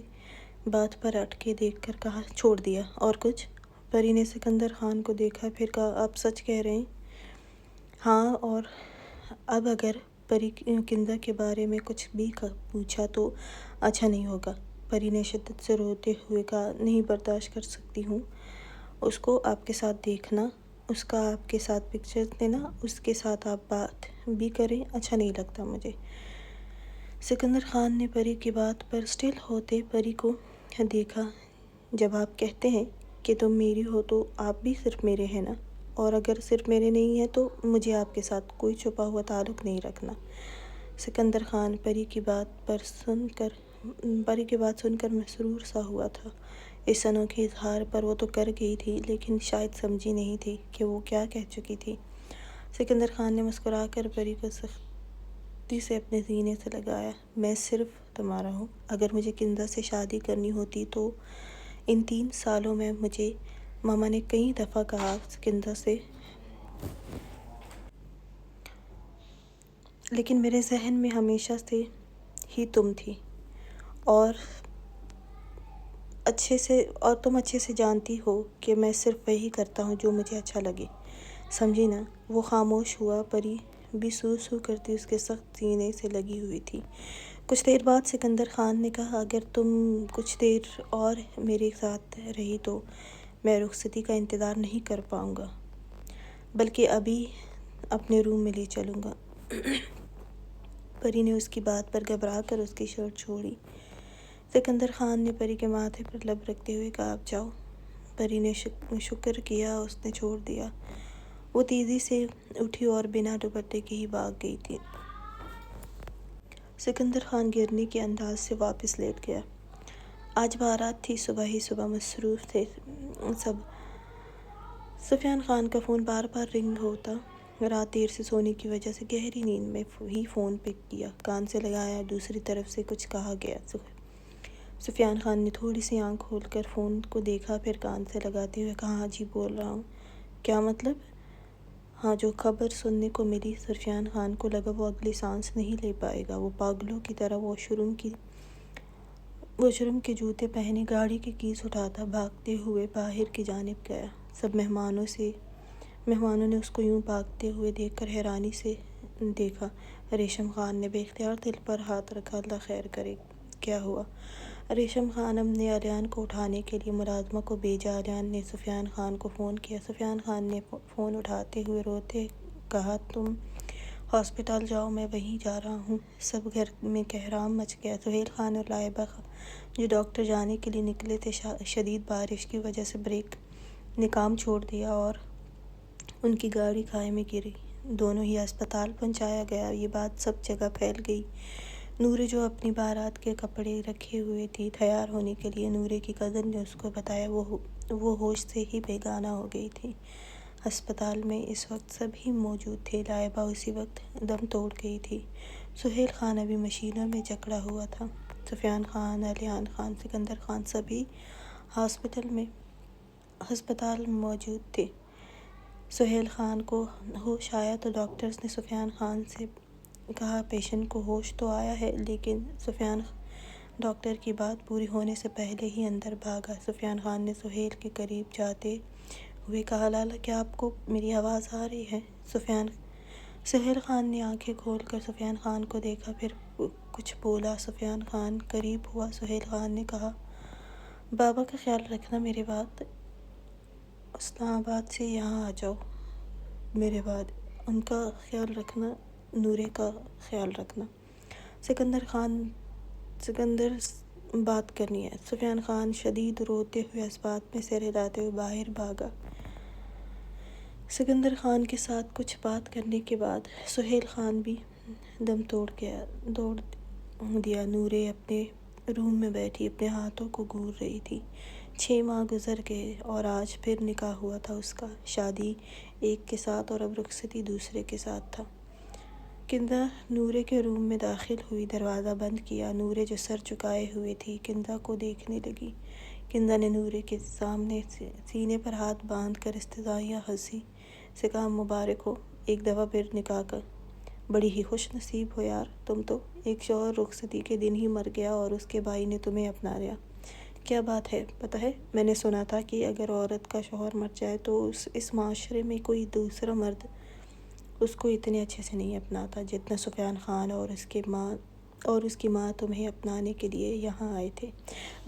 بات پر اٹکے دیکھ کر کہا، چھوڑ دیا؟ اور کچھ؟ پری نے سکندر خان کو دیکھا، پھر کہا، آپ سچ کہہ رہے ہیں؟ ہاں، اور اب اگر پری کنزا کے بارے میں کچھ بھی پوچھا تو اچھا نہیں ہوگا۔ پری نے شدت سے روتے ہوئے کہا، نہیں برداشت کر سکتی ہوں اس کو آپ کے ساتھ دیکھنا، اس کا آپ کے ساتھ پکچرز لینا، اس کے ساتھ آپ بات بھی کریں، اچھا نہیں لگتا مجھے۔ سکندر خان نے پری کی بات پر سٹل ہوتے پری کو دیکھا۔ جب آپ کہتے ہیں کہ تم میری ہو تو آپ بھی صرف میرے ہیں نا؟ اور اگر صرف میرے نہیں ہیں تو مجھے آپ کے ساتھ کوئی چھپا ہوا تعلق نہیں رکھنا۔ سکندر خان پری کی بات سن کر مسرور سا ہوا تھا۔ اس انوکھے اظہار پر وہ تو کر گئی تھی، لیکن شاید سمجھی نہیں تھی کہ وہ کیا کہہ چکی تھی۔ سکندر خان نے مسکرا کر پری کو سختی سے اپنے سینے سے لگایا۔ میں صرف تمہارا ہوں۔ اگر مجھے کنزا سے شادی کرنی ہوتی تو ان 3 سالوں میں مجھے ماما نے کئی دفعہ کہا کنزا سے، لیکن میرے ذہن میں ہمیشہ سے ہی تم تھی، اور تم اچھے سے جانتی ہو کہ میں صرف وہی کرتا ہوں جو مجھے اچھا لگے، سمجھی نا؟ وہ خاموش ہوا۔ پری بھی سو سو کرتی اس کے سخت سینے سے لگی ہوئی تھی۔ کچھ دیر بعد سکندر خان نے کہا، اگر تم کچھ دیر اور میرے ساتھ رہی تو میں رخصتی کا انتظار نہیں کر پاؤں گا، بلکہ ابھی اپنے روم میں لے چلوں گا۔ پری نے اس کی بات پر گھبرا کر اس کی شرٹ چھوڑی۔ سکندر خان نے پری کے ماتھے پر لب رکھتے ہوئے کہا، آپ جاؤ۔ پری نے شکر کیا، اس نے چھوڑ دیا۔ وہ تیزی سے اٹھی اور بنا دوپٹے کے ہی بھاگ گئی تھی۔ سکندر خان گرنے کے انداز سے واپس لیٹ گیا۔ آج بارات تھی، صبح ہی صبح مصروف تھے سب۔ سفیان خان کا فون بار بار رنگ ہوتا۔ رات دیر سے سونے کی وجہ سے گہری نیند میں ہی فون پک کیا، کان سے لگایا، دوسری طرف سے کچھ کہا گیا۔ سفیان خان نے تھوڑی سی آنکھ کھول کر فون کو دیکھا، پھر کان سے لگاتے ہوئے کہا، ہاں جی بول رہا ہوں۔ کیا مطلب؟ ہاں، جو خبر سننے کو ملی۔ سفیان خان کو لگا وہ اگلی سانس نہیں لے پائے گا۔ وہ پاگلوں کی طرح واش روم کے جوتے پہنے گاڑی کی کیز اٹھاتا بھاگتے ہوئے باہر کی جانب گیا۔ سب مہمانوں نے اس کو یوں بھاگتے ہوئے دیکھ کر حیرانی سے دیکھا۔ ریشم خان نے بے اختیار دل پر ہاتھ رکھا، اللہ خیر کرے، کیا ہوا؟ ریشم خانم نے علیان کو اٹھانے کے لیے ملازمہ کو بھیجا۔ علیان نے سفیان خان کو فون کیا۔ سفیان خان نے فون اٹھاتے ہوئے روتے کہا، تم ہاسپٹل جاؤ، میں وہیں جا رہا ہوں۔ سب گھر میں کہرام مچ گیا۔ سہیل خان اور لائبہ جو ڈاکٹر جانے کے لیے نکلے تھے، شدید بارش کی وجہ سے بریک نے کام چھوڑ دیا اور ان کی گاڑی کھائی میں گری۔ دونوں ہی ہسپتال پہنچایا گیا۔ یہ بات سب جگہ پھیل گئی۔ نورے جو اپنی بارات کے کپڑے رکھے ہوئے تھی تیار ہونے کے لیے، نورے کی کزن نے اس کو بتایا وہ ہوش سے ہی بیگانہ ہو گئی تھی۔ ہسپتال میں اس وقت سبھی موجود تھے۔ لائبہ اسی وقت دم توڑ گئی تھی۔ سہیل خان ابھی مشینوں میں جکڑا ہوا تھا۔ سفیان خان، علیان خان، سکندر خان سبھی ہسپتال میں موجود تھے۔ سہیل خان کو ہوش آیا تو ڈاکٹرز نے سفیان خان سے کہا، پیشنٹ کو ہوش تو آیا ہے، لیکن سفیان ڈاکٹر کی بات پوری ہونے سے پہلے ہی اندر بھاگا۔ سفیان خان نے سہیل کے قریب جاتے ہوئے کہا، لالا کیا آپ کو میری آواز آ رہی ہے؟ سہیل خان نے آنکھیں کھول کر سفیان خان کو دیکھا، پھر کچھ بولا۔ سفیان خان قریب ہوا۔ سہیل خان نے کہا، بابا کا خیال رکھنا میرے بعد اسلام آباد سے یہاں آ جاؤ میرے بعد۔ ان کا خیال رکھنا، نورے کا خیال رکھنا۔ سکندر بات کرنی ہے۔ سفیان خان شدید روتے ہوئے اسبات میں سر ہلاتے ہوئے باہر بھاگا۔ سکندر خان کے ساتھ کچھ بات کرنے کے بعد سہیل خان بھی دم توڑ دیا۔ نورے اپنے روم میں بیٹھی اپنے ہاتھوں کو گھور رہی تھی۔ 6 ماہ گزر گئے اور آج پھر نکاح ہوا تھا اس کا۔ شادی ایک کے ساتھ اور اب رخصتی دوسرے کے ساتھ تھا۔ کندا نورے کے روم میں داخل ہوئی، دروازہ بند کیا۔ نورے جو سر جھکائے ہوئے تھی کندا کو دیکھنے لگی۔ کندا نے نورے کے سامنے سینے پر ہاتھ باندھ کر استدعائیہ ہنسی سے کہا، مبارک ہو ایک دفعہ پھر نکاح کا۔ بڑی ہی خوش نصیب ہو یار تم تو، ایک شوہر رخصتی کے دن ہی مر گیا اور اس کے بھائی نے تمہیں اپنا لیا۔ کیا بات ہے، پتہ ہے میں نے سنا تھا کہ اگر عورت کا شوہر مر جائے تو اس معاشرے میں کوئی دوسرا مرد اس کو اتنے اچھے سے نہیں اپناتا جتنا سفیان خان اور اس کی ماں تمہیں اپنانے کے لیے یہاں آئے تھے۔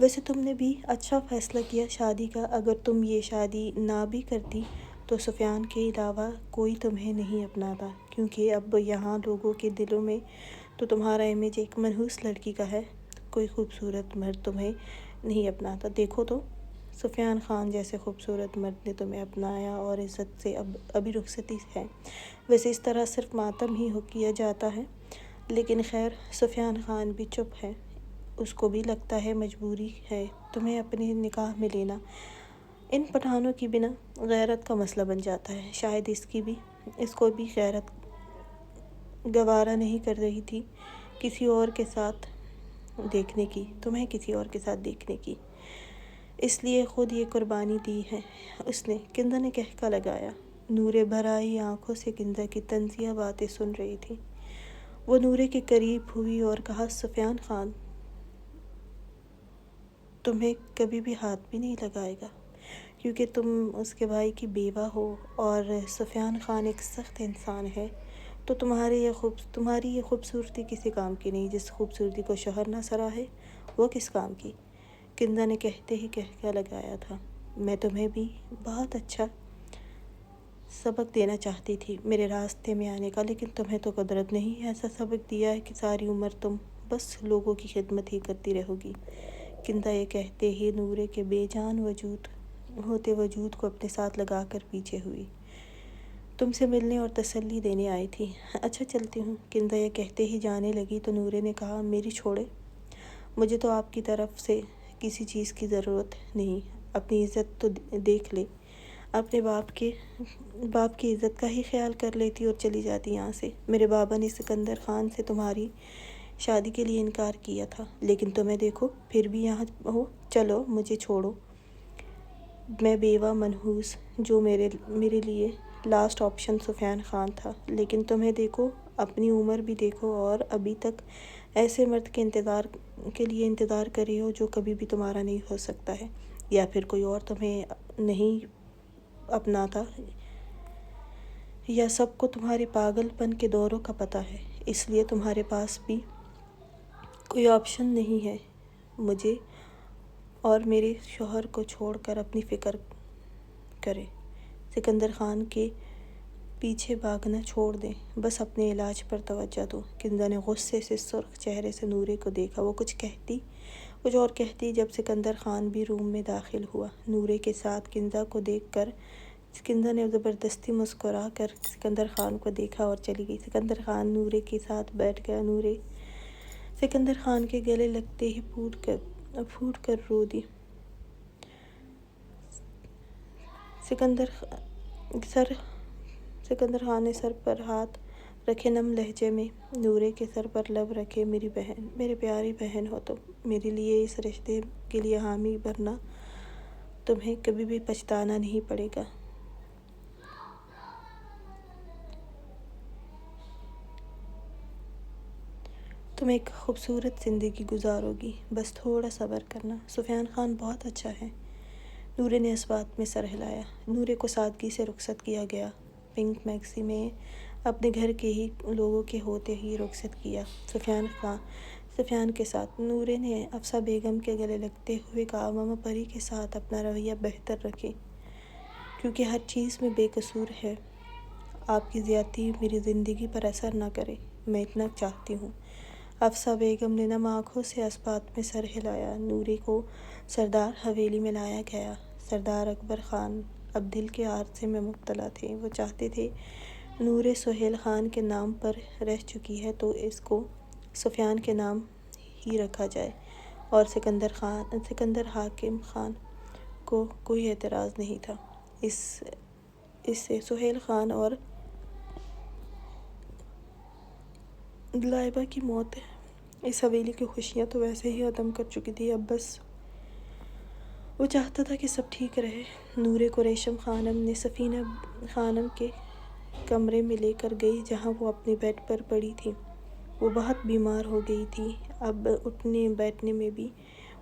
ویسے تم نے بھی اچھا فیصلہ کیا شادی کا۔ اگر تم یہ شادی نہ بھی کرتی تو سفیان کے علاوہ کوئی تمہیں نہیں اپناتا، کیونکہ اب یہاں لوگوں کے دلوں میں تو تمہارا امیج ایک منحوس لڑکی کا ہے۔ کوئی خوبصورت مرد تمہیں نہیں اپناتا۔ دیکھو تو سفیان خان جیسے خوبصورت مرد نے تمہیں اپنایا اور عزت سے ابھی رخصتی ہے۔ ویسے اس طرح صرف ماتم ہی کیا جاتا ہے، لیکن خیر سفیان خان بھی چپ ہے۔ اس کو بھی لگتا ہے مجبوری ہے تمہیں اپنے نکاح میں لینا۔ ان پٹھانوں کی بنا غیرت کا مسئلہ بن جاتا ہے۔ شاید اس کو بھی غیرت گوارا نہیں کر رہی تھی کسی اور کے ساتھ دیکھنے کی، تمہیں کسی اور کے ساتھ دیکھنے کی، اس لیے خود یہ قربانی دی ہے اس نے۔ کندا نے کہکا لگایا۔ نورے بھر آئی آنکھوں سے کندا کی طنزیہ باتیں سن رہی تھی۔ وہ نورے کے قریب ہوئی اور کہا، سفیان خان تمہیں کبھی بھی ہاتھ بھی نہیں لگائے گا، کیونکہ تم اس کے بھائی کی بیوہ ہو اور سفیان خان ایک سخت انسان ہے، تو تمہاری یہ خوبصورتی کسی کام کی نہیں۔ جس خوبصورتی کو شوہر نہ سراہے وہ کس کام کی۔ کندا نے کہتے ہی کہکا لگایا تھا، میں تمہیں بھی بہت اچھا سبق دینا چاہتی تھی میرے راستے میں آنے کا، لیکن تمہیں تو قدرت نے ہی ایسا سبق دیا ہے کہ ساری عمر تم بس لوگوں کی خدمت ہی کرتی رہو گی۔ کندا یہ کہتے ہی نورے کے بے جان ہوتے وجود کو اپنے ساتھ لگا کر پیچھے ہوئی۔ تم سے ملنے اور تسلی دینے آئی تھی، اچھا چلتی ہوں۔ کندا یہ کہتے ہی جانے لگی تو نورے نے کہا، میری چھوڑے، مجھے تو آپ کی طرف سے کسی چیز کی ضرورت نہیں، اپنی عزت تو دیکھ لے، اپنے باپ کی عزت کا ہی خیال کر لیتی اور چلی جاتی یہاں سے۔ میرے بابا نے سکندر خان سے تمہاری شادی کے لیے انکار کیا تھا، لیکن تمہیں دیکھو پھر بھی یہاں ہو۔ چلو مجھے چھوڑو، میں بیوہ منحوس، جو میرے لیے لاسٹ آپشن سفیان خان تھا، لیکن تمہیں دیکھو، اپنی عمر بھی دیکھو اور ابھی تک ایسے مرد کے لیے انتظار کر رہی ہو جو کبھی بھی تمہارا نہیں ہو سکتا ہے، یا پھر کوئی اور تمہیں نہیں اپناتا، یا سب کو تمہارے پاگل پن کے دوروں کا پتہ ہے، اس لیے تمہارے پاس بھی کوئی آپشن نہیں ہے مجھے اور میرے شوہر کو چھوڑ کر اپنی فکر کرے۔ سکندر خان کے پیچھے بھاگنا چھوڑ دیں، بس اپنے علاج پر توجہ دو۔ کندا نے غصے سے سرخ چہرے سے نورے کو دیکھا۔ وہ کچھ اور کہتی جب سکندر خان بھی روم میں داخل ہوا۔ نورے کے ساتھ کندا کو دیکھ کر کندا نے زبردستی مسکرا کر سکندر خان کو دیکھا اور چلی گئی۔ سکندر خان نورے کے ساتھ بیٹھ گیا۔ نورے سکندر خان کے گلے لگتے ہی پھوٹ کر رو دی۔ سکندر خان نے سر پر ہاتھ رکھے نم لہجے میں نورے کے سر پر لب رکھے، میری بہن، میری پیاری بہن ہو تم، میرے لیے اس رشتے کے لیے حامی بننا، تمہیں کبھی بھی پچھتانا نہیں پڑے گا۔ تم ایک خوبصورت زندگی گزارو گی، بس تھوڑا صبر کرنا۔ سفیان خان بہت اچھا ہے۔ نورے نے اس بات میں سر ہلایا۔ نورے کو سادگی سے رخصت کیا گیا۔ پنک میکسی میں اپنے گھر کے ہی لوگوں کے ہوتے ہی رخصت کیا سفیان کے ساتھ۔ نورے نے افسہ بیگم کے گلے لگتے ہوئے کہا، ماما پری کے ساتھ اپنا رویہ بہتر رکھیں، کیونکہ ہر چیز میں بے قصور ہے۔ آپ کی زیادتی میری زندگی پر اثر نہ کرے، میں اتنا چاہتی ہوں۔ افسہ بیگم نے نم آنکھوں سے اس بات میں سر ہلایا۔ نورے کو سردار حویلی میں لایا گیا۔ سردار اکبر خان اب دل کے عارضے میں مبتلا تھے۔ وہ چاہتے تھے نورے سہیل خان کے نام پر رہ چکی ہے تو اس کو سفیان کے نام ہی رکھا جائے، اور سکندر حاکم خان کو کوئی اعتراض نہیں تھا۔ اس سے سہیل خان اور لائبہ کی موت اس حویلی کی خوشیاں تو ویسے ہی ختم کر چکی تھی، اب بس وہ چاہتا تھا کہ سب ٹھیک رہے۔ نورے کو ریشم خانم نے سفینہ خانم کے کمرے میں لے کر گئی جہاں وہ اپنے بیڈ پر پڑی تھی۔ وہ بہت بیمار ہو گئی تھی، اب اٹھنے بیٹھنے میں بھی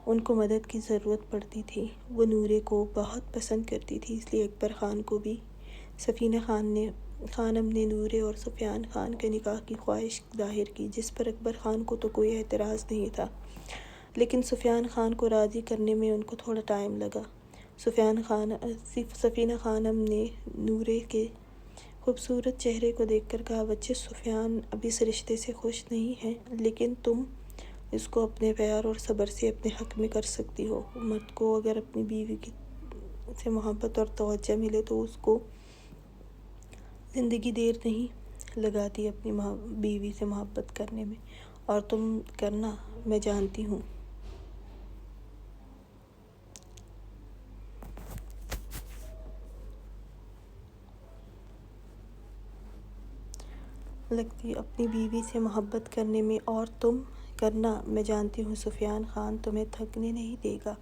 ان کو مدد کی ضرورت پڑتی تھی۔ وہ نورے کو بہت پسند کرتی تھی، اس لیے اکبر خان کو بھی سفینہ خانم نے نورے اور سفیان خان کے نکاح کی خواہش ظاہر کی، جس پر اکبر خان کو تو کوئی اعتراض نہیں تھا، لیکن سفیان خان کو راضی کرنے میں ان کو تھوڑا ٹائم لگا۔ سفینہ خانم نے نورے کے خوبصورت چہرے کو دیکھ کر کہا، بچے سفیان اب اس رشتے سے خوش نہیں ہے، لیکن تم اس کو اپنے پیار اور صبر سے اپنے حق میں کر سکتی ہو۔ مرد کو اگر اپنی بیوی سے محبت اور توجہ ملے تو اس کو زندگی دیر نہیں لگاتی اپنی بیوی سے محبت کرنے میں، اور تم کرنا، میں جانتی ہوں۔ اپنی بیوی سے محبت کرنے میں، اور تم کرنا، میں جانتی ہوں سفیان خان تمہیں تھکنے نہیں دے گا۔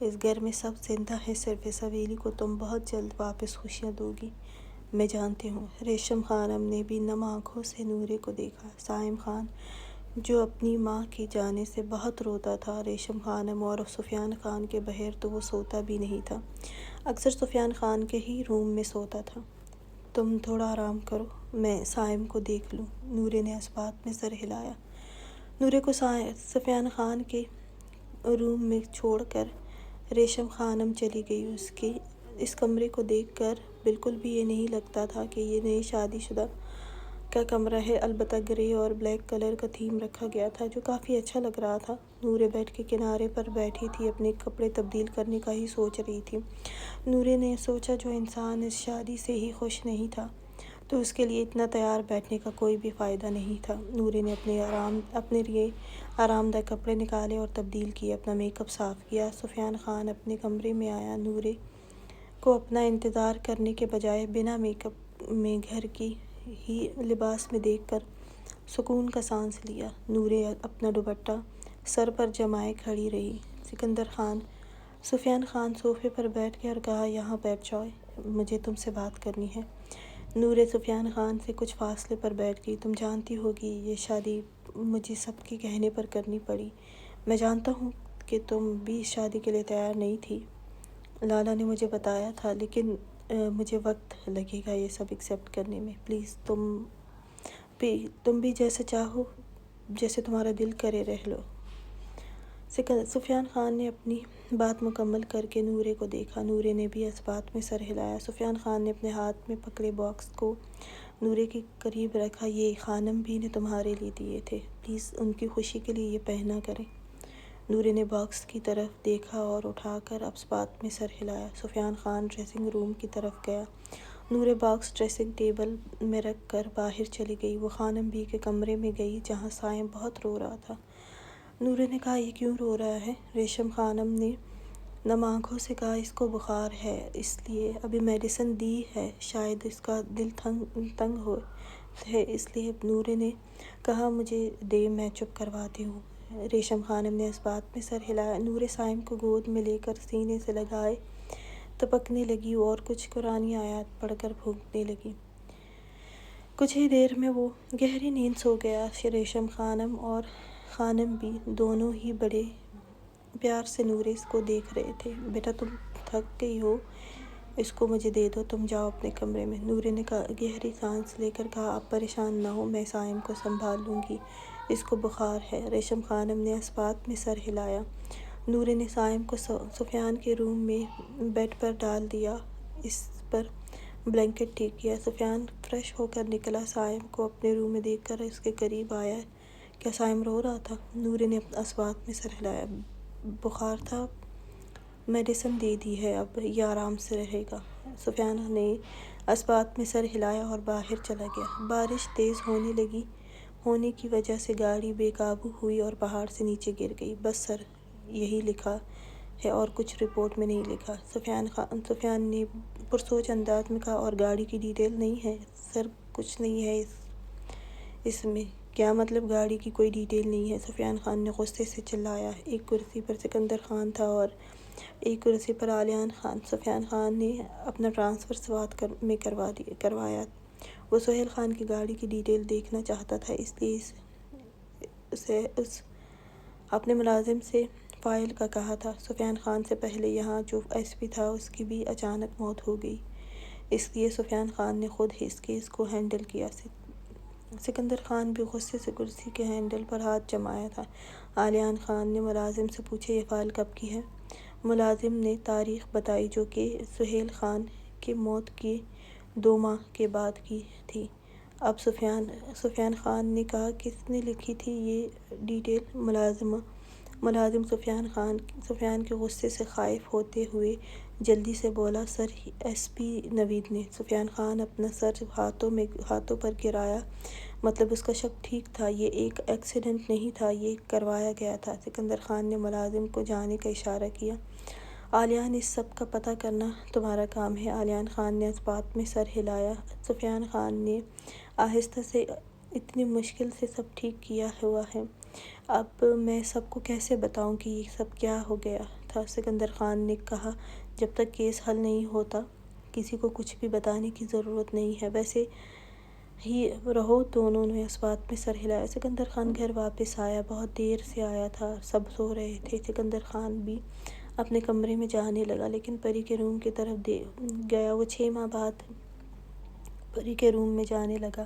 اس گھر میں سب زندہ ہے، صرف اس حویلی کو تم بہت جلد واپس خوشیاں دو گی، میں جانتی ہوں۔ ریشم خانم نے بھی نم آنکھوں سے نورے کو دیکھا۔ سائم خان جو اپنی ماں کے جانے سے بہت روتا تھا، ریشم خانم اور سفیان خان کے بغیر تو وہ سوتا بھی نہیں تھا، اکثر سفیان خان کے ہی روم میں سوتا تھا۔ تم تھوڑا آرام کرو، میں سائم کو دیکھ لوں۔ نورے نے اس بات میں سر ہلایا۔ نورے کو سفیان خان کے روم میں چھوڑ کر ریشم خانم چلی گئی۔ اس کمرے کو دیکھ کر بالکل بھی یہ نہیں لگتا تھا کہ یہ نئی شادی شدہ کا کمرہ ہے، البتہ گرے اور بلیک کلر کا تھیم رکھا گیا تھا جو کافی اچھا لگ رہا تھا۔ نورے بیڈ کے کنارے پر بیٹھی تھی، اپنے کپڑے تبدیل کرنے کا ہی سوچ رہی تھی۔ نورے نے سوچا جو انسان اس شادی سے ہی خوش نہیں تھا تو اس کے لیے اتنا تیار بیٹھنے کا کوئی بھی فائدہ نہیں تھا۔ نورے نے اپنے لیے آرام دہ کپڑے نکالے اور تبدیل کیے، اپنا میک اپ صاف کیا۔ سفیان خان اپنے کمرے میں آیا۔ نورے کو اپنا انتظار کرنے کے بجائے بنا میک اپ میں گھر کی ہی لباس میں دیکھ کر سکون کا سانس لیا۔ نورے اپنا دوپٹہ سر پر جمائے کھڑی رہی۔ سفیان خان صوفے پر بیٹھ گئے اور کہا، یہاں بیٹھ جاؤ، مجھے تم سے بات کرنی ہے۔ نورے سفیان خان سے کچھ فاصلے پر بیٹھ گئی۔ تم جانتی ہوگی یہ شادی مجھے سب کے کہنے پر کرنی پڑی۔ میں جانتا ہوں کہ تم بھی اس شادی کے لیے تیار نہیں تھی، لالا نے مجھے بتایا تھا، لیکن مجھے وقت لگے گا یہ سب ایکسیپٹ کرنے میں۔ پلیز تم بھی جیسے چاہو، جیسے تمہارا دل کرے رہ لو۔ سفیان خان نے اپنی بات مکمل کر کے نورے کو دیکھا۔ نورے نے بھی اس بات میں سر ہلایا۔ سفیان خان نے اپنے ہاتھ میں پکڑے باکس کو نورے کے قریب رکھا۔ یہ خانم بھی نے تمہارے لیے دیے تھے، پلیز ان کی خوشی کے لیے یہ پہنا کریں۔ نورے نے باکس کی طرف دیکھا اور اٹھا کر اس بات میں سر ہلایا۔ سفیان خان ڈریسنگ روم کی طرف گیا۔ نورے باکس ڈریسنگ ٹیبل میں رکھ کر باہر چلی گئی۔ وہ خانم بھی کے کمرے میں گئی جہاں سائم بہت رو رہا تھا۔ نورے نے کہا، یہ کیوں رو رہا ہے؟ ریشم خانم نے نم آنکھوں سے کہا، اس کو بخار ہے، اس لیے ابھی میڈیسن دی ہے، شاید اس کا دل تنگ ہے اس لیے۔ نورے نے کہا، مجھے دے، میں چپ کرواتی ہوں۔ ریشم خانم نے اس بات میں سر ہلایا۔ نورے سائم کو گود میں لے کر سینے سے لگائے تپکنے لگی اور کچھ قرآنی آیات پڑھ کر پھونکنے لگی۔ کچھ ہی دیر میں وہ گہری نیند سو گیا۔ ریشم خانم اور خانم بھی دونوں ہی بڑے پیار سے نورے کو دیکھ رہے تھے۔ بیٹا تم تھک گئی ہو، اس کو مجھے دے دو، تم جاؤ اپنے کمرے میں۔ نورے نے گہری سانس لے کر کہا، آپ پریشان نہ ہو، میں سائم کو سنبھال لوں گی، اس کو بخار ہے۔ ریشم خانم نے اس بات میں سر ہلایا۔ نورے نے سائم کو سفیان کے روم میں بیڈ پر ڈال دیا۔ اس پر بلینکٹ ٹھیک کیا۔ سفیان فریش ہو کر نکلا، صائم کو اپنے روم میں دیکھ کر اس کے قریب آیا۔ کیا صائم رو رہا تھا؟ نوری نے اسبات میں سر ہلایا۔ بخار تھا، میڈیسن دے دی ہے، اب یہ آرام سے رہے گا۔ سفیان نے اسبات میں سر ہلایا اور باہر چلا گیا۔ بارش تیز ہونے لگی ہونے کی وجہ سے گاڑی بے قابو ہوئی اور پہاڑ سے نیچے گر گئی۔ بس سر، یہی لکھا ہے اور کچھ رپورٹ میں نہیں لکھا، سفیان نے پرسوچ انداز میں کہا۔ اور گاڑی کی ڈیٹیل نہیں ہے؟ سر کچھ نہیں ہے اس میں۔ کیا مطلب گاڑی کی کوئی ڈیٹیل نہیں ہے؟ سفیان خان نے غصے سے چلایا۔ ایک کرسی پر سکندر خان تھا اور ایک کرسی پر علیان خان۔ سفیان خان نے اپنا ٹرانسفر سوات میں کروایا۔ وہ سہیل خان کی گاڑی کی ڈیٹیل دیکھنا چاہتا تھا، اس لیے اسے اپنے ملازم سے فائل کا کہا تھا۔ سفیان خان سے پہلے یہاں جو ایس پی تھا اس کی بھی اچانک موت ہو گئی، اس لیے سفیان خان نے خود ہی اس کیس کو ہینڈل کیا۔ سکندر خان بھی غصے سے کرسی کے ہینڈل پر ہاتھ جمایا تھا۔ علیان خان نے ملازم سے پوچھا، یہ فائل کب کی ہے؟ ملازم نے تاریخ بتائی جو کہ سہیل خان کی موت کے 2 ماہ کے بعد کی تھی۔ اب سفیان خان نے کہا، کس نے لکھی تھی یہ ڈیٹیل؟ ملازم سفیان کے غصے سے خائف ہوتے ہوئے جلدی سے بولا، سر، ایس پی نوید نے۔ سفیان خان اپنا سر ہاتھوں پر گرایا۔ مطلب اس کا شک ٹھیک تھا، یہ ایک ایکسیڈنٹ نہیں تھا، یہ کروایا گیا تھا۔ سکندر خان نے ملازم کو جانے کا اشارہ کیا۔ علیان، اس سب کا پتہ کرنا تمہارا کام ہے۔ علیان خان نے اسبات میں سر ہلایا۔ سفیان خان نے آہستہ سے، اتنی مشکل سے سب ٹھیک کیا ہوا ہے، اب میں سب کو کیسے بتاؤں کہ یہ سب کیا ہو گیا تھا؟ سکندر خان نے کہا، جب تک کیس حل نہیں ہوتا کسی کو کچھ بھی بتانے کی ضرورت نہیں ہے، ویسے ہی رہو۔ دونوں نے اسبات میں سر ہلایا۔ سکندر خان گھر واپس آیا، بہت دیر سے آیا تھا، سب سو رہے تھے۔ سکندر خان بھی اپنے کمرے میں جانے لگا، لیکن پری کے روم کی طرف گیا۔ وہ 6 ماہ بعد پری کے روم میں جانے لگا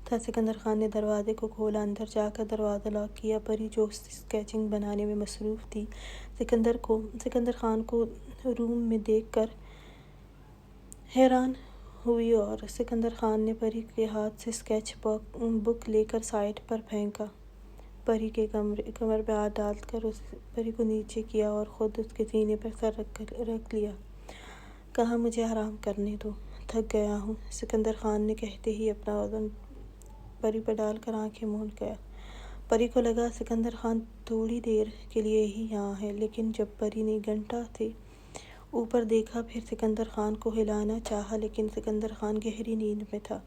تھا۔ سکندر خان نے دروازے کو کھولا، اندر جا کر دروازہ لاک کیا۔ پری جو اسکیچنگ بنانے میں مصروف تھی، سکندر خان کو روم میں دیکھ کر حیران ہوئی اور سکندر خان نے پری کے ہاتھ سے اسکیچ بک لے کر سائڈ پر پھینکا۔ پری کے کمر پہ ہاتھ ڈال کر پری کو نیچے کیا اور خود اس کے سینے پر سر رکھ لیا۔ کہا، مجھے آرام کرنے دو، تھک گیا ہوں۔ سکندر خان نے کہتے ہی اپنا وزن پری پر ڈال کر آنکھیں مول گیا۔ پری کو لگا سکندر خان تھوڑی دیر کے لیے ہی یہاں ہے، لیکن جب پری نے گھنٹہ سے اوپر دیکھا، پھر سکندر خان کو ہلانا چاہا، لیکن سکندر خان گہری نیند میں تھا۔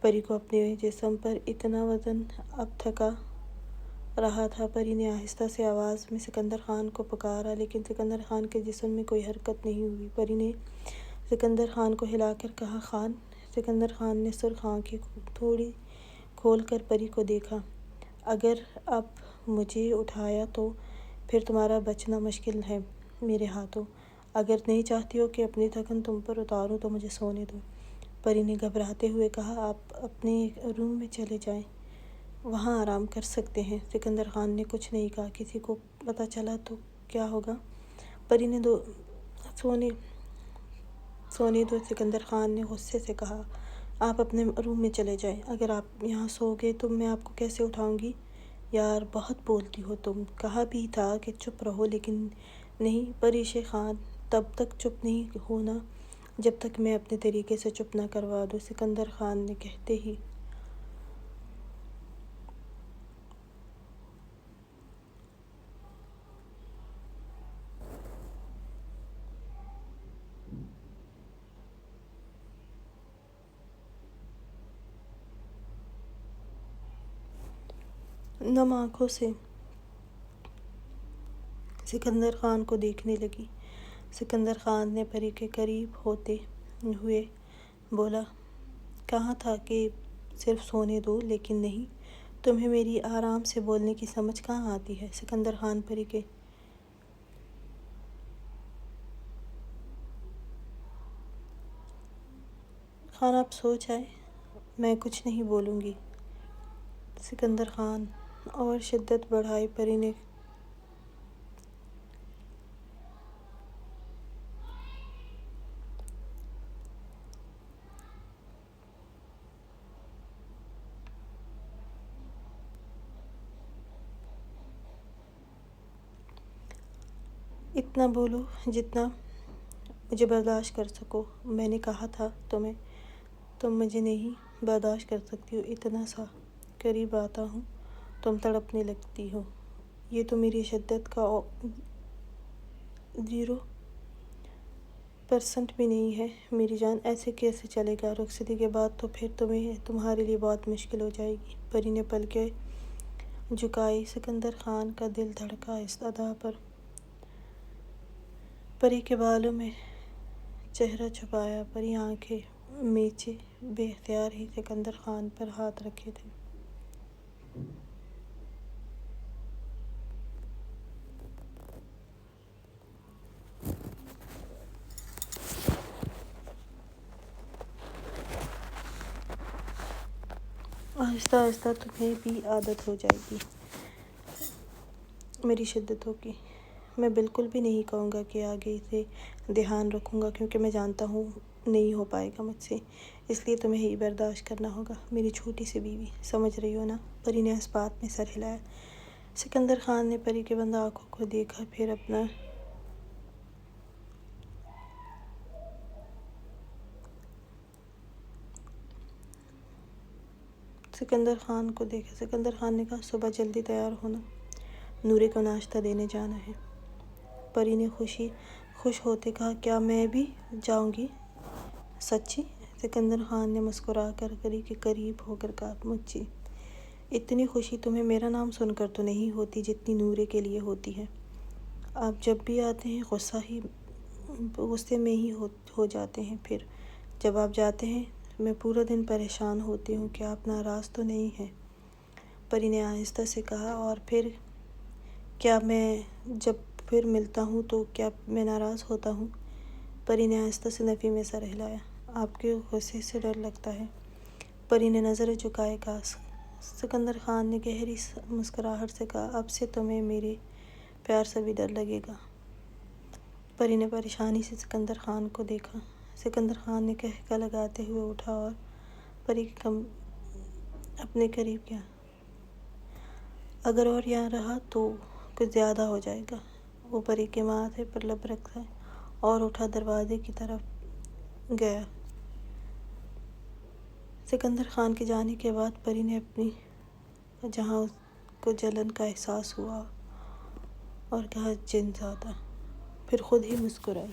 پری کو اپنے جسم پر اتنا وزن اب تھکا رہا تھا۔ پری نے آہستہ سے آواز میں سکندر خان کو پکارا، لیکن سکندر خان کے جسم میں کوئی حرکت نہیں ہوئی۔ پری نے سکندر خان کو ہلا کر کہا، خان۔ سکندر خان نے سرخ آنکھیں تھوڑی کھول کر پری کو دیکھا۔ اگر اب مجھے اٹھایا تو پھر تمہارا بچنا مشکل ہے میرے ہاتھوں۔ اگر نہیں چاہتی ہو کہ اپنی تھکن تم پر اتاروں تو مجھے سونے دو۔ پری نے گھبراتے ہوئے کہا، آپ اپنے روم میں چلے جائیں، وہاں آرام کر سکتے ہیں۔ سکندر خان نے کچھ نہیں کہا۔ کسی کو پتہ چلا تو کیا ہوگا؟ پری نے سونے دو۔ سکندر خان نے غصے سے کہا، آپ اپنے روم میں چلے جائیں۔ اگر آپ یہاں سو گئے تو میں آپ کو کیسے اٹھاؤں گی؟ یار، بہت بولتی ہو تم۔ کہا بھی تھا کہ چپ رہو، لیکن نہیں۔ پریشے خان، تب تک چپ نہیں ہونا جب تک میں اپنے طریقے سے چپ نہ کروا دوں۔ سکندر خان نے کہتے ہی نم آنکھوں سے سکندر خان کو دیکھنے لگی۔ سکندر خان نے پری کے قریب ہوتے ہوئے بولا، کہا تھا کہ صرف سونے دو، لیکن نہیں۔ تمہیں میری آرام سے بولنے کی سمجھ کہاں آتی ہے؟ سکندر خان پری کے خان، آپ سو جائیں، میں کچھ نہیں بولوں گی۔ سکندر خان اور شدت بڑھائی۔ پری نے اتنا بولو جتنا مجھے برداشت کر سکو. میں نے کہا تھا تمہیں تم مجھے نہیں برداشت کر سکتی ہو. اتنا سا قریب آتا ہوں تم تڑپنے لگتی ہو. یہ تو میری شدت کا 0% بھی نہیں ہے میری جان. ایسے کیسے چلے گا؟ رخصتی کے بعد تو پھر تمہارے لیے بہت مشکل ہو جائے گی. پری نے پلکیں جھکائی. سکندر خان کا دل دھڑکا اس ادا پر. پری کے بالوں میں چہرہ چھپایا. پری آنکھیں میچے بے اختیار ہی سکندر خان پر ہاتھ رکھے تھے. آہستہ آہستہ تمہیں بھی عادت ہو جائے گی میری شدتوں کی. میں بالکل بھی نہیں کہوں گا کہ آگے سے دھیان رکھوں گا کیونکہ میں جانتا ہوں نہیں ہو پائے گا مجھ سے. اس لیے تمہیں ہی برداشت کرنا ہوگا میری چھوٹی سی بیوی. سمجھ رہی ہو نا؟ پری نے اس بات میں سر ہلایا. سکندر خان نے پری کے بند آنکھوں کو دیکھا. پھر اپنا سکندر خان کو دیکھا. سکندر خان نے کہا صبح جلدی تیار ہونا. نورے کو ناشتہ دینے جانا ہے. پری نے خوش ہوتے کہا کیا میں بھی جاؤں گی؟ سچی؟ سکندر خان نے مسکرا کر پری کے قریب ہو کر کہا مجھے اتنی خوشی تمہیں میرا نام سن کر تو نہیں ہوتی جتنی نورے کے لیے ہوتی ہے. آپ جب بھی آتے ہیں غصے میں ہی ہو جاتے ہیں. پھر جب آپ جاتے ہیں میں پورا دن پریشان ہوتی ہوں کہ آپ ناراض تو نہیں ہیں. پری نے آہستہ سے کہا اور پھر کیا میں جب پھر ملتا ہوں تو کیا میں ناراض ہوتا ہوں؟ پری نے آہستہ سے نفی میں سر ہلایا. آپ کے غصے سے ڈر لگتا ہے. پری نے نظریں جھکائے کہا. سکندر خان نے گہری مسکراہٹ سے کہا اب سے تمہیں میرے پیار سے بھی ڈر لگے گا. پری نے پریشانی سے سکندر خان کو دیکھا. سکندر خان نے قہقہ لگاتے ہوئے اٹھا اور پری کے اپنے قریب کیا. اگر اور یہاں رہا تو کچھ زیادہ ہو جائے گا. وہ پری کے ماتھے پر لب رکھا اور اٹھا دروازے کی طرف گیا. سکندر خان کے جانے کے بعد پری نے اپنی جہاں اس کو جلن کا احساس ہوا اور کہا جن زادہ. پھر خود ہی مسکرائی.